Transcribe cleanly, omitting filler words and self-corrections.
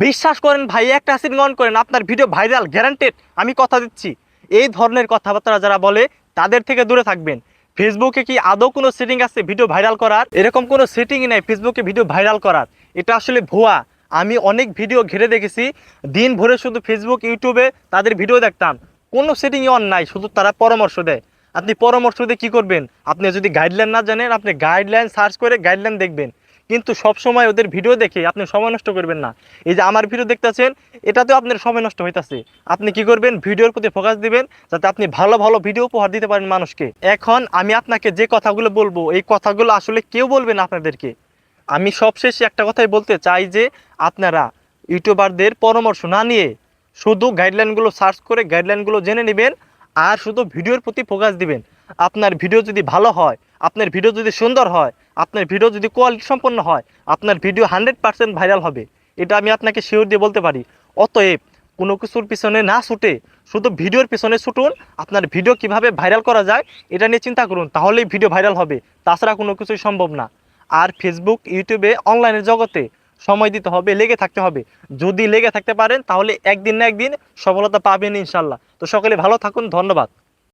বিশ্বাস করেন ভাই, একটা সেটিং অন করেন, আপনার ভিডিও ভাইরাল গ্যারান্টেড, আমি কথা দিচ্ছি। এই ধরনের কথাবার্তা যারা বলে তাদের থেকে দূরে থাকবেন। ফেসবুকে কি আদৌ কোনো সেটিং আছে ভিডিও ভাইরাল করার? এরকম কোনো সেটিংই নাই ফেসবুকে ভিডিও ভাইরাল করার। এটা আসলে ভুয়া। আমি অনেক ভিডিও ঘিরে দেখেছি, দিন ভরে শুধু ফেসবুক ইউটিউবে তাদের ভিডিও দেখতাম, কোনো সেটিংই অন নাই, শুধু তারা পরামর্শ দেয়। আপনি পরামর্শ দিয়ে কী করবেন? আপনি যদি গাইডলাইন না জানেন, আপনি গাইডলাইন সার্চ করে গাইডলাইন দেখবেন, কিন্তু সব সময় ওদের ভিডিও দেখে আপনি সময় নষ্ট করবেন না। এই যে আমার ভিডিও দেখতেছেন, এটাতেও আপনার সময় নষ্ট হইতাছে। আপনি কি করবেন? ভিডিওর প্রতি ফোকাস দিবেন, যাতে আপনি ভালো ভালো ভিডিও উপহার দিতে পারেন মানুষকে। এখন আমি আপনাকে যে কথাগুলো বলবো, এই কথাগুলো আসলে কেউ বলবে না আপনাদেরকে। আমি সবশেষে একটা কথাই বলতে চাই যে আপনারা ইউটিউবারদের পরামর্শ না নিয়ে শুধু গাইডলাইনগুলো সার্চ করে গাইডলাইনগুলো জেনে নেবেন, আর শুধু ভিডিওর প্রতি ফোকাস দিবেন। আপনার ভিডিও যদি ভালো হয়, আপনার ভিডিও যদি সুন্দর হয়, আপনার ভিডিও যদি কোয়ালিটি সম্পন্ন হয়, আপনার ভিডিও 100% ভাইরাল হবে। এটা আমি আপনাকে শিওর দিয়ে বলতে পারি। অতএব কোনো কিছুর পিছনে না ছুটে শুধু ভিডিওর পিছনে ছুটুন। আপনার ভিডিও কিভাবে ভাইরাল করা যায় এটা নিয়ে চিন্তা করুন, তাহলেই ভিডিও ভাইরাল হবে। তাছাড়া কোনো কিছুই সম্ভব না। আর ফেসবুক ইউটিউবে অনলাইনের জগতে সময় দিতে হবে, লেগে থাকতে হবে। যদি লেগে থাকতে পারেন তাহলে একদিন না একদিন সফলতা পাবেন ইনশাল্লাহ। তো সকলে ভালো থাকুন, ধন্যবাদ।